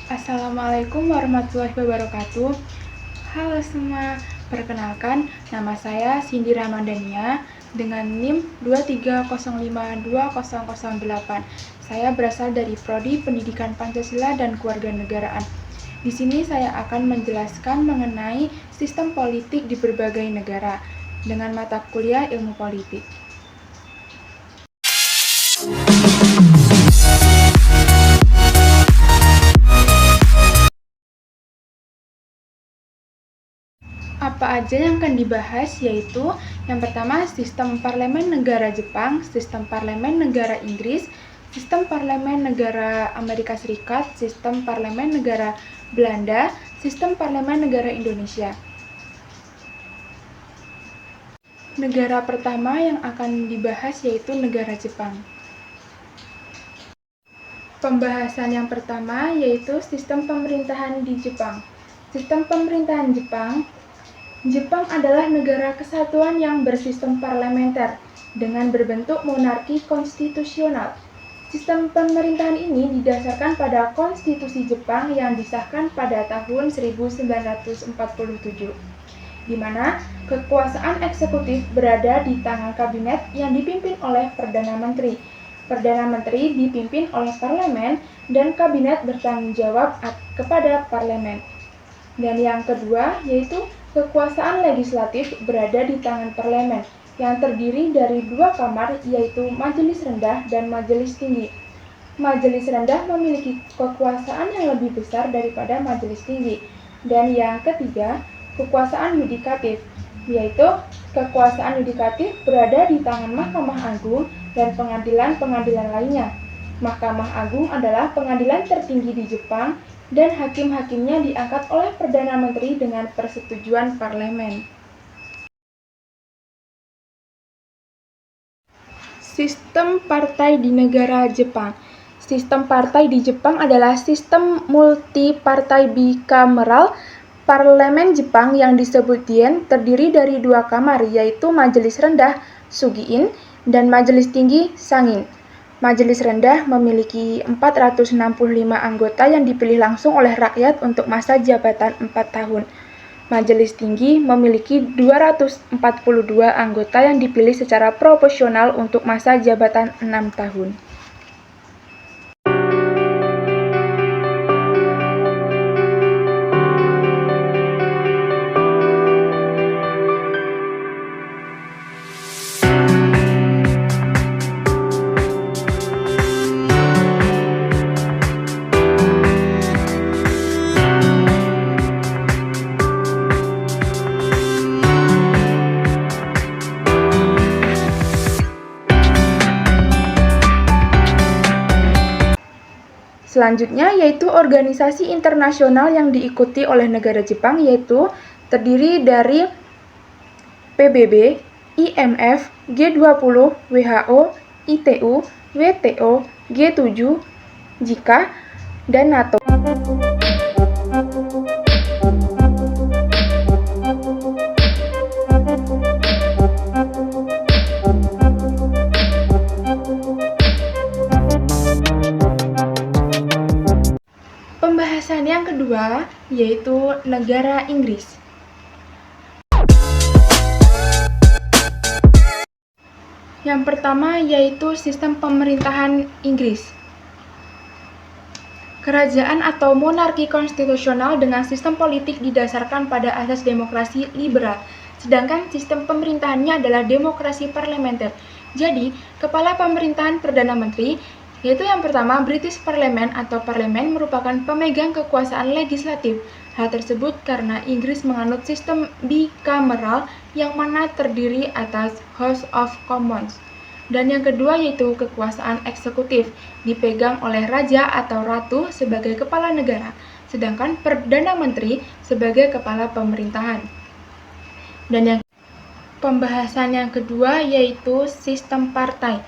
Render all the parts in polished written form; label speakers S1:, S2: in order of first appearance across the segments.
S1: Assalamualaikum warahmatullahi wabarakatuh. Halo semua, perkenalkan nama saya Cindy Ramadhania dengan NIM 230520008. Saya berasal dari Prodi Pendidikan Pancasila dan Kewarganegaraan. Di sini saya akan menjelaskan mengenai sistem politik di berbagai negara dengan mata kuliah Ilmu Politik. Apa aja yang akan dibahas yaitu yang pertama sistem parlemen negara Jepang, sistem parlemen negara Inggris, sistem parlemen negara Amerika Serikat, sistem parlemen negara Belanda, sistem parlemen negara Indonesia. Negara pertama yang akan dibahas yaitu negara Jepang. Pembahasan yang pertama yaitu sistem pemerintahan di Jepang. Sistem pemerintahan Jepang adalah negara kesatuan yang bersistem parlementer dengan berbentuk monarki konstitusional. Sistem pemerintahan ini didasarkan pada Konstitusi Jepang yang disahkan pada tahun 1947, di mana kekuasaan eksekutif berada di tangan kabinet yang dipimpin oleh Perdana Menteri. Perdana Menteri dipimpin oleh parlemen dan kabinet bertanggung jawab kepada parlemen. Dan yang kedua yaitu kekuasaan legislatif berada di tangan parlemen yang terdiri dari dua kamar yaitu Majelis Rendah dan Majelis Tinggi. Majelis Rendah memiliki kekuasaan yang lebih besar daripada Majelis Tinggi. Dan yang ketiga, kekuasaan yudikatif, yaitu kekuasaan yudikatif berada di tangan Mahkamah Agung dan pengadilan-pengadilan lainnya. Mahkamah Agung adalah pengadilan tertinggi di Jepang dan hakim-hakimnya diangkat oleh Perdana Menteri dengan persetujuan parlemen. Sistem partai di negara Jepang. Sistem partai di Jepang adalah sistem multipartai bikameral. Parlemen Jepang yang disebut Dien terdiri dari dua kamar yaitu Majelis Rendah Sugiin dan Majelis Tinggi Sangin. Majelis Rendah memiliki 465 anggota yang dipilih langsung oleh rakyat untuk masa jabatan 4 tahun. Majelis Tinggi memiliki 242 anggota yang dipilih secara proporsional untuk masa jabatan 6 tahun. Selanjutnya yaitu organisasi internasional yang diikuti oleh negara Jepang yaitu terdiri dari PBB, IMF, G20, WHO, ITU, WTO, G7, JICA, dan NATO. Pembahasan yang kedua yaitu negara Inggris. Yang pertama yaitu sistem pemerintahan Inggris. Kerajaan atau monarki konstitusional dengan sistem politik didasarkan pada asas demokrasi liberal, sedangkan sistem pemerintahannya adalah demokrasi parlementer. Jadi, kepala pemerintahan Perdana Menteri yaitu yang pertama, British Parliament atau parlemen merupakan pemegang kekuasaan legislatif. Hal tersebut karena Inggris menganut sistem bikameral yang mana terdiri atas House of Commons. Dan yang kedua yaitu kekuasaan eksekutif, dipegang oleh raja atau ratu sebagai kepala negara, sedangkan Perdana Menteri sebagai kepala pemerintahan. Dan yang pembahasan yang kedua yaitu sistem partai.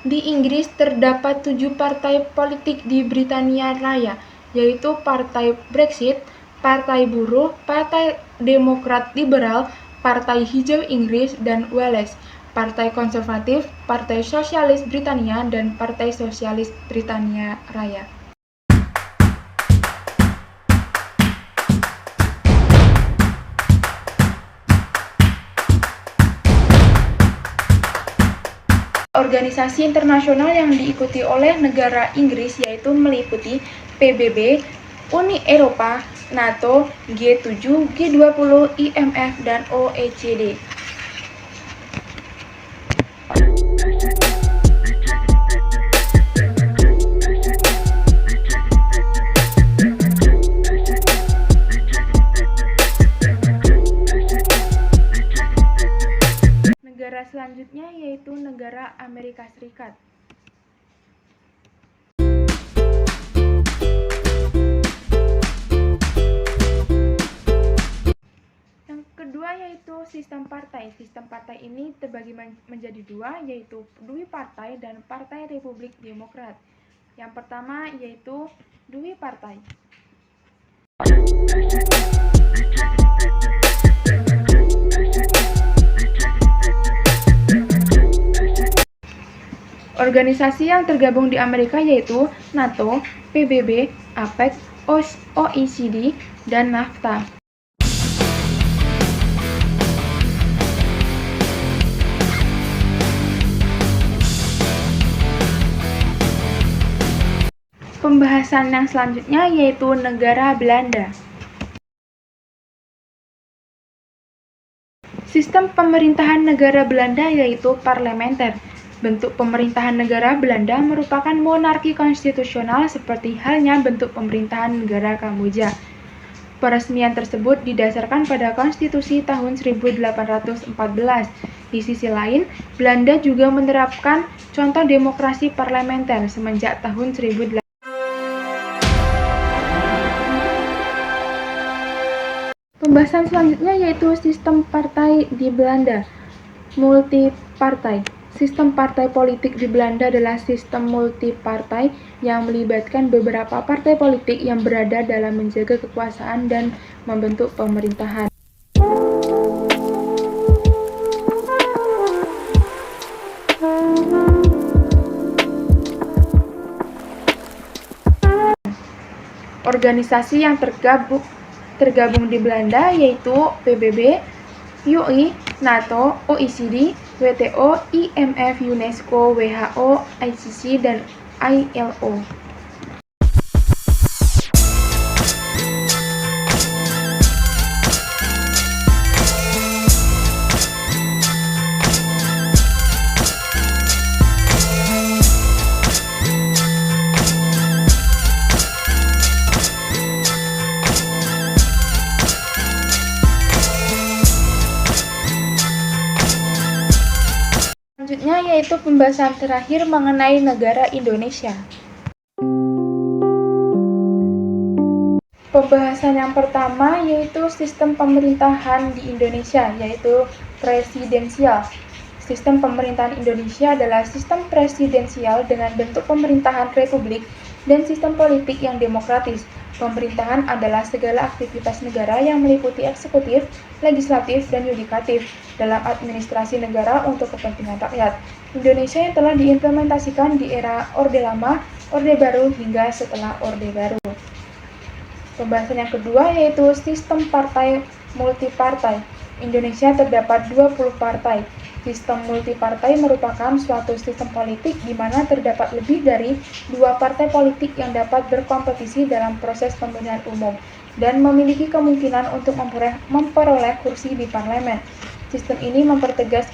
S1: Di Inggris terdapat 7 partai politik di Britania Raya, yaitu Partai Brexit, Partai Buruh, Partai Demokrat Liberal, Partai Hijau Inggris dan Wales, Partai Konservatif, Partai Sosialis Britania, dan Partai Sosialis Britania Raya. Organisasi internasional yang diikuti oleh negara Inggris yaitu meliputi PBB, Uni Eropa, NATO, G7, G20, IMF, dan OECD. Negara selanjutnya yaitu negara Amerika Serikat. Yang kedua yaitu sistem partai. Sistem partai ini terbagi menjadi dua, yaitu Dwi Partai dan Partai Republik Demokrat. Yang pertama yaitu Dwi Partai. Organisasi yang tergabung di Amerika yaitu NATO, PBB, APEC, OECD, dan NAFTA. Pembahasan yang selanjutnya yaitu negara Belanda. Sistem pemerintahan negara Belanda yaitu parlementer. Bentuk pemerintahan negara Belanda merupakan monarki konstitusional seperti halnya bentuk pemerintahan negara Kamboja. Peresmian tersebut didasarkan pada konstitusi tahun 1814. Di sisi lain, Belanda juga menerapkan contoh demokrasi parlementer semenjak tahun 1800. Pembahasan selanjutnya yaitu sistem partai di Belanda. Multipartai. Sistem partai politik di Belanda adalah sistem multipartai yang melibatkan beberapa partai politik yang berada dalam menjaga kekuasaan dan membentuk pemerintahan. Organisasi yang tergabung di Belanda yaitu PBB, UI, NATO, OECD, WTO, IMF, UNESCO, WHO, ICC, dan ILO. Selanjutnya yaitu pembahasan terakhir mengenai negara Indonesia. Pembahasan yang pertama yaitu sistem pemerintahan di Indonesia, yaitu presidensial. Sistem pemerintahan Indonesia adalah sistem presidensial dengan bentuk pemerintahan republik dan sistem politik yang demokratis. Pemerintahan adalah segala aktivitas negara yang meliputi eksekutif, legislatif, dan yudikatif dalam administrasi negara untuk kepentingan rakyat. Indonesia yang telah diimplementasikan di era Orde Lama, Orde Baru, hingga setelah Orde Baru. Pembahasan yang kedua yaitu sistem partai multipartai. Indonesia terdapat 20 partai. Sistem multipartai merupakan suatu sistem politik di mana terdapat lebih dari 2 partai politik yang dapat berkompetisi dalam proses pemilihan umum dan memiliki kemungkinan untuk memperoleh kursi di parlemen. Sistem ini mempertegas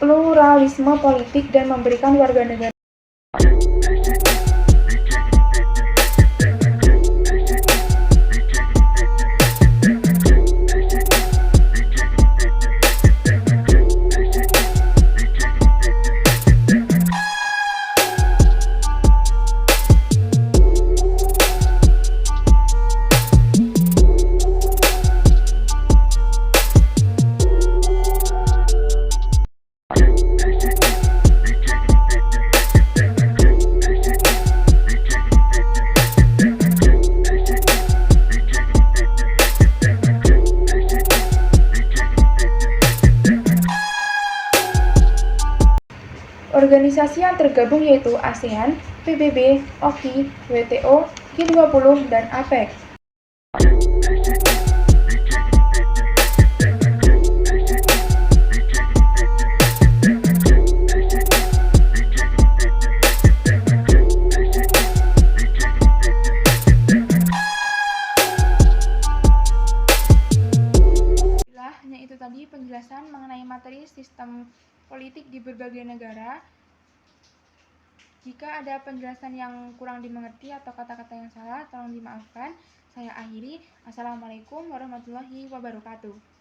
S1: pluralisme politik dan memberikan warga negara Organisasi yang tergabung yaitu ASEAN, PBB, OKI, WTO, G20, dan APEC. hanya itu tadi penjelasan mengenai materi sistem politik di berbagai negara. Jika ada penjelasan yang kurang dimengerti atau kata-kata yang salah, tolong dimaafkan. Saya akhiri. Assalamualaikum warahmatullahi wabarakatuh.